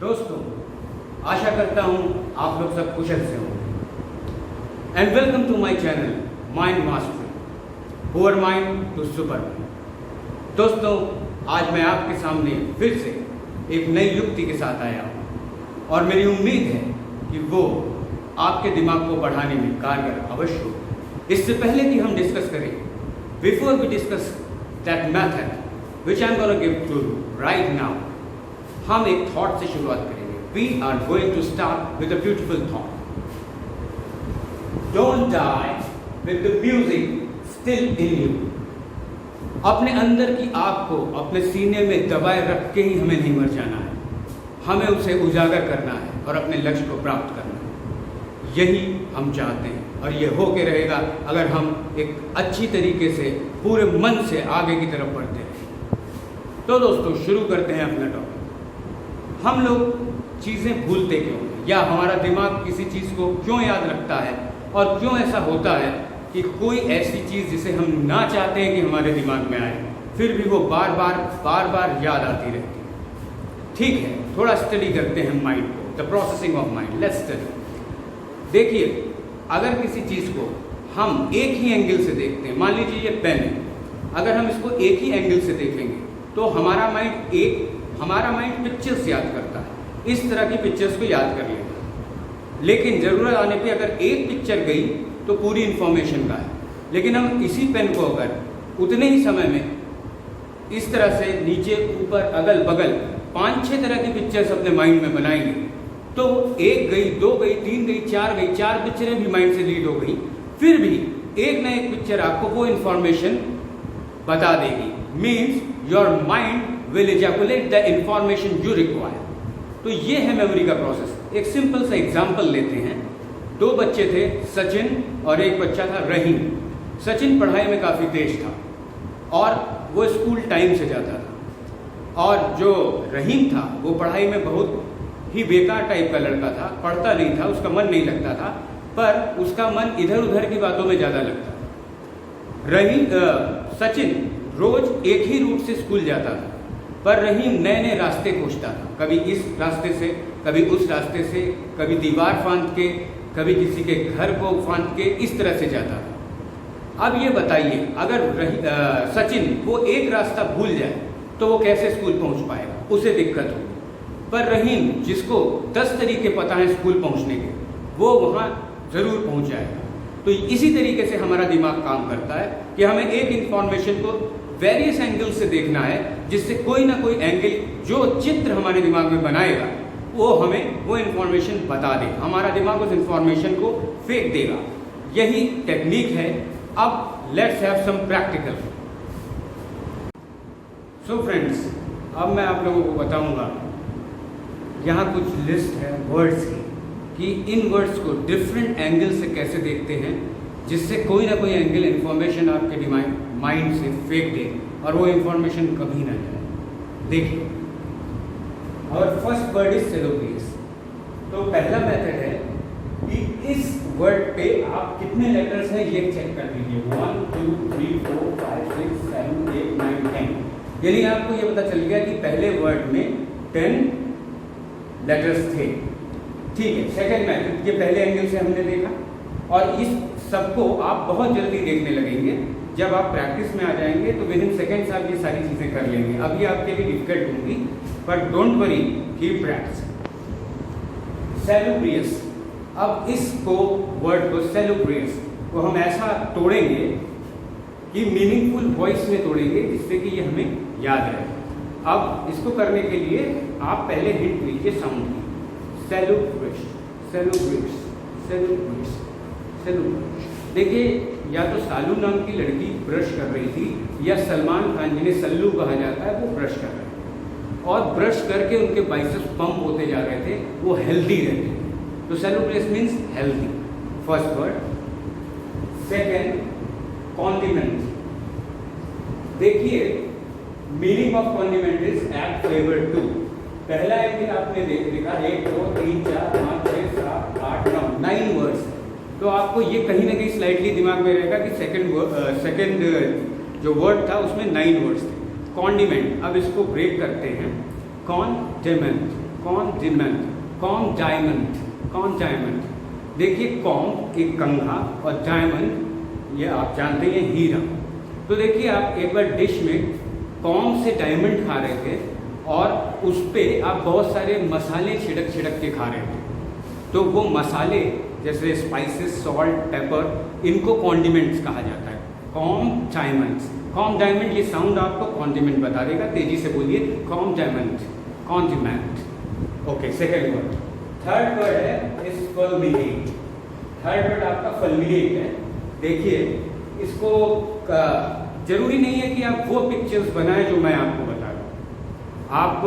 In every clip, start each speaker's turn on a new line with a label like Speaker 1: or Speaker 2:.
Speaker 1: दोस्तों, आशा करता हूँ आप लोग सब कुशल से होंगे। And welcome to my channel Mind Mastery, poor mind to super mind. दोस्तों, आज मैं आपके सामने फिर से एक नई युक्ति के साथ आया हूँ और मेरी उम्मीद है कि वो आपके दिमाग को बढ़ाने में कारगर अवश्य हो। इससे पहले कि हम डिस्कस करें, before we discuss that method which I am gonna give to right now, हम एक थॉट से शुरुआत करेंगे। We are going to start with a beautiful thought. Don't die with the music still in you. अपने अंदर की आग को अपने सीने में दबाए रख के ही हमें नहीं मर जाना है, हमें उसे उजागर करना है और अपने लक्ष्य को प्राप्त करना है। यही हम चाहते हैं और ये हो के रहेगा अगर हम एक अच्छी तरीके से पूरे मन से आगे की तरफ बढ़ते हैं। तो दोस्तों, शुरू करते हैं अपना टॉपिक। हम लोग चीज़ें भूलते क्यों हैं, या हमारा दिमाग किसी चीज़ को क्यों याद रखता है, और क्यों ऐसा होता है कि कोई ऐसी चीज़ जिसे हम ना चाहते हैं कि हमारे दिमाग में आए, फिर भी वो बार बार याद आती रहती है। ठीक है, थोड़ा स्टडी करते हैं माइंड को, the processing of mind. Let's study. देखिए, अगर किसी चीज़ को हम एक ही एंगल से देखते हैं, मान लीजिए ये पेन है, अगर हम इसको एक ही एंगल से देखेंगे तो हमारा माइंड पिक्चर्स याद करता है, इस तरह की पिक्चर्स को याद कर लेगा। लेकिन ज़रूरत आने पे अगर एक पिक्चर गई तो पूरी इंफॉर्मेशन का है। लेकिन हम इसी पेन को अगर उतने ही समय में इस तरह से नीचे ऊपर अगल बगल 5-6 तरह की पिक्चर्स अपने माइंड में बनाएंगे तो एक गई, दो गई, तीन गई, चार पिक्चरें भी माइंड से लीड हो गई, फिर भी एक ना एक पिक्चर आपको वो इंफॉर्मेशन बता देगी। Means your mind will ejaculate the information you require। तो ये है मेमोरी का प्रोसेस। एक सिंपल सा एग्जांपल लेते हैं। 2 बच्चे थे, सचिन और एक बच्चा था रहीम। सचिन पढ़ाई में काफ़ी तेज था और वो स्कूल टाइम से जाता था, और जो रहीम था वो पढ़ाई में बहुत ही बेकार टाइप का लड़का था, पढ़ता नहीं था, उसका मन नहीं लगता था, पर उसका मन इधर उधर की बातों में ज़्यादा लगता था। सचिन रोज एक ही रूट से स्कूल जाता था, पर रहीम नए नए रास्ते खोजता था, कभी इस रास्ते से, कभी उस रास्ते से, कभी दीवार फांद के, कभी किसी के घर को फांद के, इस तरह से जाता था। अब ये बताइए, अगर सचिन वो एक रास्ता भूल जाए तो वो कैसे स्कूल पहुंच पाएगा, उसे दिक्कत होगी। पर रहीम, जिसको 10 तरीके पता है स्कूल पहुंचने के, वो वहाँ ज़रूर पहुंच जाएगा। तो इसी तरीके से हमारा दिमाग काम करता है कि हमें एक इंफॉर्मेशन को वेरियस एंगल से देखना है, जिससे कोई ना कोई एंगल, जो चित्र हमारे दिमाग में बनाएगा, वो हमें वो इन्फॉर्मेशन बता दे। हमारा दिमाग उस इन्फॉर्मेशन को फेंक देगा। यही टेक्निक है। अब let's have some practical. So friends, अब मैं आप लोगों को बताऊंगा, यहाँ कुछ लिस्ट है वर्ड्स की, कि इन वर्ड्स को डिफरेंट एंगल से कैसे देखते हैं, जिससे कोई ना कोई एंगल इन्फॉर्मेशन आपके माइंड से फेंक दे और वो इन्फॉर्मेशन कभी ना जाए। देखिए, और फर्स्ट वर्ड इज सेलोब्रियस। तो पहला मेथड है कि इस वर्ड पे आप कितने लेटर्स हैं ये चेक कर लीजिए। 1 2 3 4 5 6 7 8 9 10। यानी आपको ये पता चल गया कि पहले वर्ड में 10 लेटर्स थे। ठीक है, सेकेंड मेथड, ये पहले एंगल से हमने देखा, और इस सबको आप बहुत जल्दी देखने लगेंगे। जब आप प्रैक्टिस में आ जाएंगे तो विद इन सेकेंड्स आप ये सारी चीज़ें कर लेंगे। अभी आपके लिए डिफिकल्ट होंगी, but don't worry, keep practice. Salubrious. अब इसको वर्ड को सेलुब्रियस को हम ऐसा तोड़ेंगे कि मीनिंगफुल वॉइस में तोड़ेंगे, जिससे कि ये हमें याद रहे। अब इसको करने के लिए आप पहले हिंट लीजिए साउंड की। सेलुब्रियस, सेलुब्रियस, सेलुब्रियस, सेलुब्रियस। देखिए, या तो सालू नाम की लड़की ब्रश कर रही थी, या सलमान खान, जिन्हें सल्लू कहा जाता है, वो ब्रश कर रहे थे, और ब्रश करके उनके बाइसेप्स पंप होते जा रहे थे, वो हेल्दी रहते थे। तो salubrious means healthy, first word. Second, condiment. देखिए, meaning of condiment is add flavour to. पहला एंगल आपने देखा 1 2 3 4 5 6 7 8 9 वर्ड्स। तो आपको ये कहीं ना कहीं स्लाइटली दिमाग में रहेगा कि सेकंड जो वर्ड था उसमें 9 वर्ड्स थे। कॉन्डिमेंट। अब इसको ब्रेक करते हैं। कॉन्डिमेंट, कॉन्जाइमेंट। देखिए कॉम एक कंघा और डायमंड ये आप जानते हैं हीरा। तो देखिए आप एक बार डिश में कॉम से डायमंड खा रहे थे और उस पर आप बहुत सारे मसाले छिड़क के खा रहे थे। तो वो मसाले जैसे स्पाइसेस, सॉल्ट, पेपर, इनको कॉन्डिमेंट्स कहा जाता है। कॉम डायमंड ये साउंड आपको कॉन्डिमेंट बता देगा। तेजी से बोलिए condiment. Okay, second word. Third word है इस फल्मिनेट। थर्ड वर्ड आपका फल्मिनेट है। देखिए इसको जरूरी नहीं है कि आप वो पिक्चर्स बनाएं जो मैं आपको बता रहा हूँ। आप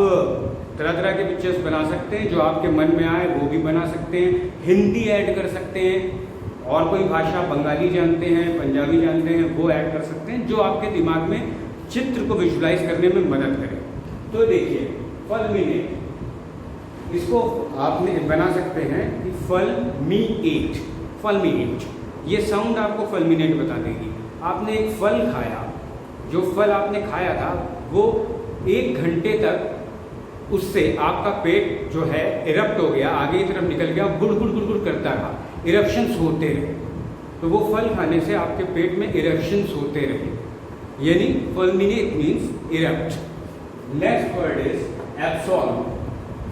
Speaker 1: तरह तरह के पिक्चर्स बना सकते हैं, जो आपके मन में आए वो भी बना सकते हैं। हिंदी ऐड कर सकते हैं, और कोई भाषा, बंगाली जानते हैं, पंजाबी जानते हैं, वो ऐड कर सकते हैं, जो आपके दिमाग में चित्र को विजुलाइज करने में मदद करे। तो देखिए फल्मिनेट, इसको आपने बना सकते हैं कि फल्मिनेट। ये साउंड आपको फल्मिनेट बता देगी। आपने एक फल खाया, जो फल आपने खाया था वो 1 घंटे तक उससे आपका पेट जो है इरप्ट हो गया, आगे की तरफ निकल गया, गुड़ गुड़ गुड़ गुड़ करता रहा, इरप्शंस होते रहे। तो वो फल खाने से आपके पेट में इरप्शंस होते रहे, यानी फल्मिनेट means erupt. Next word is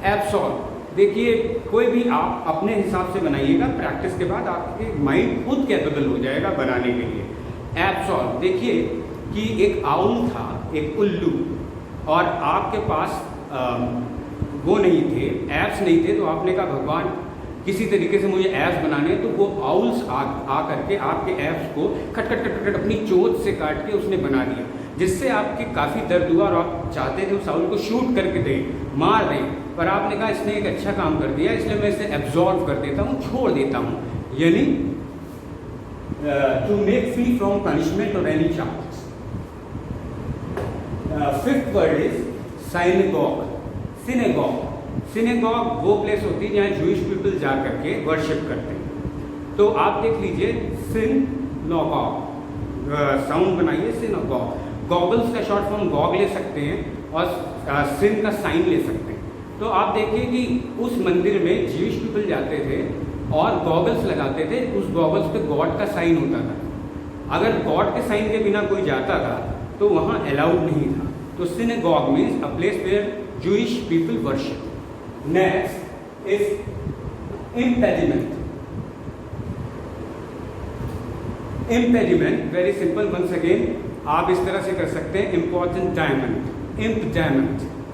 Speaker 1: absolve. देखिए कोई भी आप अपने हिसाब से बनाइएगा, प्रैक्टिस के बाद आपके माइंड खुद कैपेबल हो जाएगा बनाने के लिए। एब्सॉल्व, देखिए कि एक आउल था, एक उल्लू, और आपके पास वो नहीं थे, एप्स नहीं थे, तो आपने कहा भगवान किसी तरीके से मुझे एप्स बनाने, तो वो आउल्स आ करके आपके एप्स को खट खट खट खट अपनी चोंच से काट के उसने बना दिया, जिससे आपके काफ़ी दर्द हुआ और आप चाहते थे उस आउल को शूट करके दें, मार दें, पर आपने कहा इसने एक अच्छा काम कर दिया, इसलिए मैं इसे एब्जॉर्व कर देता हूँ, छोड़ देता हूँ, यानी to make free from punishment और any charge. Fifth word is synagogue वो प्लेस होती है जहाँ जूइश पीपल जा करके वर्शिप करते हैं। तो आप देख लीजिए सिनगॉग, साउंड बनाइए सिनगॉग। गॉगल्स का शॉर्ट फॉर्म गॉग ले सकते हैं और सिन का साइन ले सकते हैं। तो आप देखिए कि उस मंदिर में जूइश पीपल जाते थे और गॉगल्स लगाते थे, उस गॉगल्स पे गॉड का साइन होता था। अगर गॉड के साइन के बिना कोई जाता था तो वहाँ अलाउड नहीं था। तो synagogue means a place where Jewish people worship. Next is impediment. Impediment very simple, once again आप इस तरह से कर सकते हैं, इम्पॉर्टेंट डायमंड,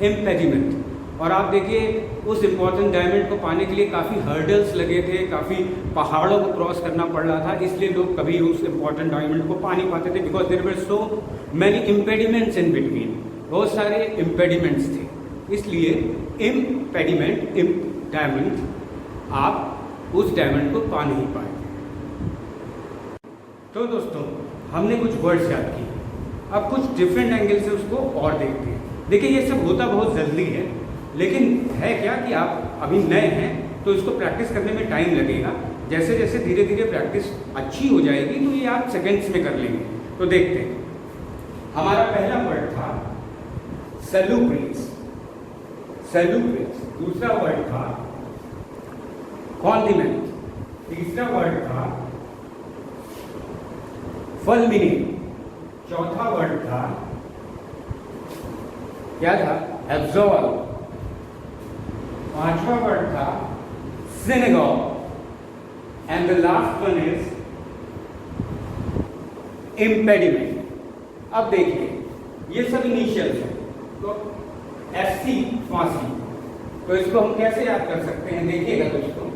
Speaker 1: इम्पेडिमेंट। और आप देखिए उस इम्पॉर्टेंट डायमंड को पाने के लिए काफ़ी हर्डल्स लगे थे, काफ़ी पहाड़ों को क्रॉस करना पड़ रहा था, इसलिए लोग कभी उस इम्पॉर्टेंट डायमंड को पा नहीं पाते थे, because there were so many impediments in between, बहुत सारे इम्पेडिमेंट्स थे, इसलिए इम्पेडिमेंट डायमंड, आप उस डायमंड को पा नहीं पाए। तो दोस्तों हमने कुछ वर्ड्स याद किए, अब कुछ डिफरेंट एंगल से उसको और देखते हैं। देखिए ये सब होता बहुत जल्दी है, लेकिन है क्या कि आप अभी नए हैं तो इसको प्रैक्टिस करने में टाइम लगेगा। जैसे जैसे धीरे धीरे प्रैक्टिस अच्छी हो जाएगी तो ये आप सेकेंड्स में कर लेंगे। तो देखते हैं, हमारा पहला वर्ड था सेलुब्रेट्स, दूसरा वर्ड था कॉन्डिमेंट, तीसरा वर्ड था फल्मिनेट, चौथा वर्ड था क्या था, एब्जॉर्व, पांचवा वर्ड था synagogue and the last one is impediment. अब देखिए ये सब इनिशियल्स हैं, तो एफसी फांसी, तो इसको हम कैसे याद कर सकते हैं, देखिएगा दोस्तों,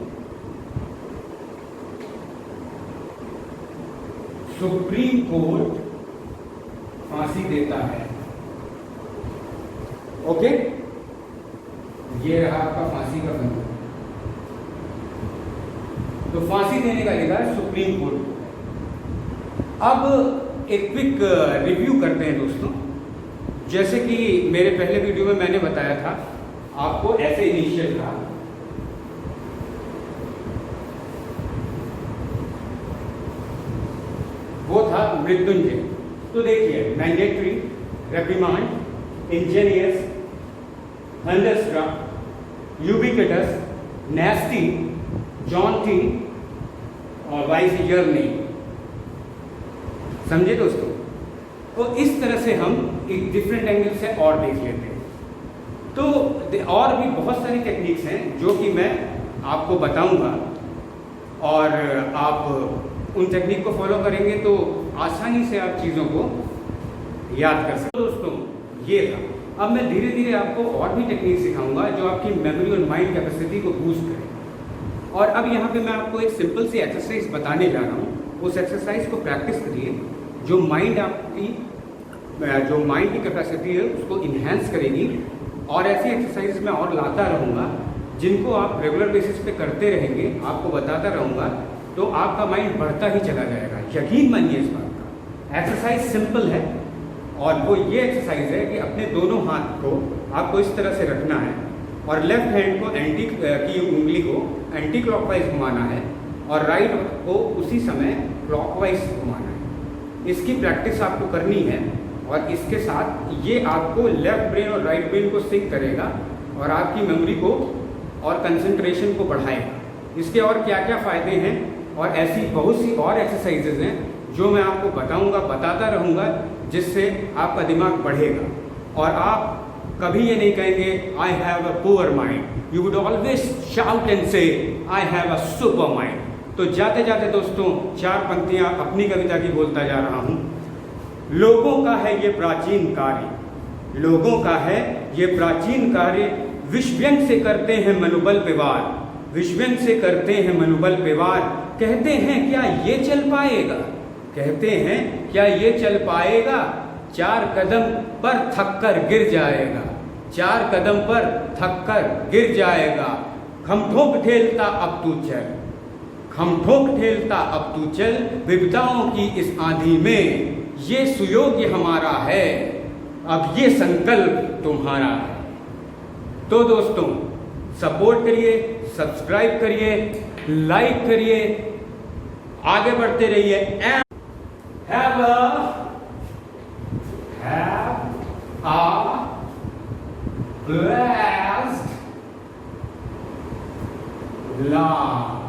Speaker 1: सुप्रीम कोर्ट फांसी देता है, ओके, ये रहा आपका फांसी का बंदा, तो फांसी देने का अधिकार सुप्रीम कोर्ट। अब एक क्विक रिव्यू करते हैं दोस्तों, जैसे कि मेरे पहले वीडियो में मैंने बताया था आपको, ऐसे इनिशियल था, वो था मृत्युंजय। तो देखिए mandatory, रेप्रिमांड, Angénieux, thunderstruck, ubiquitous, नेस्टी, Jonty और वाइस जर्नी। समझे दोस्तों? तो इस तरह से हम एक डिफरेंट एंगल से और देख लेते हैं। तो और भी बहुत सारी टेक्निक्स हैं जो कि मैं आपको बताऊंगा, और आप उन टेक्निक को फॉलो करेंगे तो आसानी से आप चीज़ों को याद कर सकते। दोस्तों ये था। अब मैं धीरे धीरे आपको और भी टेक्निक सिखाऊंगा जो आपकी मेमोरी और माइंड कैपेसिटी को बूस्ट करें। और अब यहाँ पे मैं आपको एक सिंपल सी एक्सरसाइज बताने जा रहा हूँ। उस एक्सरसाइज को प्रैक्टिस करिए, जो माइंड की कैपेसिटी है उसको इन्हेंस करेगी। और ऐसी एक्सरसाइज मैं और लाता रहूँगा जिनको आप रेगुलर बेसिस पे करते रहेंगे, आपको बताता रहूँगा, तो आपका माइंड बढ़ता ही चला जाएगा। यकीन मानिए इस बात का। एक्सरसाइज सिंपल है, और वो ये एक्सरसाइज है कि अपने दोनों हाथ को आपको इस तरह से रखना है और लेफ्ट हैंड को की उंगली को एंटी क्लॉकवाइज घुमाना है और राइट को उसी समय क्लॉकवाइज घुमाना है। इसकी प्रैक्टिस आपको करनी है, और इसके साथ ये आपको लेफ्ट ब्रेन और राइट ब्रेन को सिंक करेगा और आपकी मेमोरी को और कंसंट्रेशन को बढ़ाएगा। इसके और क्या क्या फ़ायदे हैं, और ऐसी बहुत सी और एक्सरसाइजेज हैं जो मैं आपको बताता रहूँगा, जिससे आपका दिमाग बढ़ेगा और आप कभी ये नहीं कहेंगे I have a poor mind. You would always shout and say I have a super mind. तो जाते जाते दोस्तों 4 पंक्तियाँ अपनी कविता की बोलता जा रहा हूँ। लोगों का है ये प्राचीन कार्य, लोगों का है ये प्राचीन कार्य, विश्वव्यंग से करते हैं मनोबल पे वार, विश्वव्यंग से करते हैं मनोबल पे वार। कहते हैं क्या ये चल पाएगा, कहते हैं क्या ये चल पाएगा, 4 कदम पर थककर गिर जाएगा, 4 कदम पर थककर गिर जाएगा। खम ठोक ठेलता अब तू चल, खम ठोक ठेलता अब तू चल, विपदाओं की इस आंधी में ये सुयोग्य हमारा है, अब ये संकल्प तुम्हारा है। तो दोस्तों सपोर्ट करिए, सब्सक्राइब करिए, लाइक करिए, आगे बढ़ते रहिए। Have a blessed life.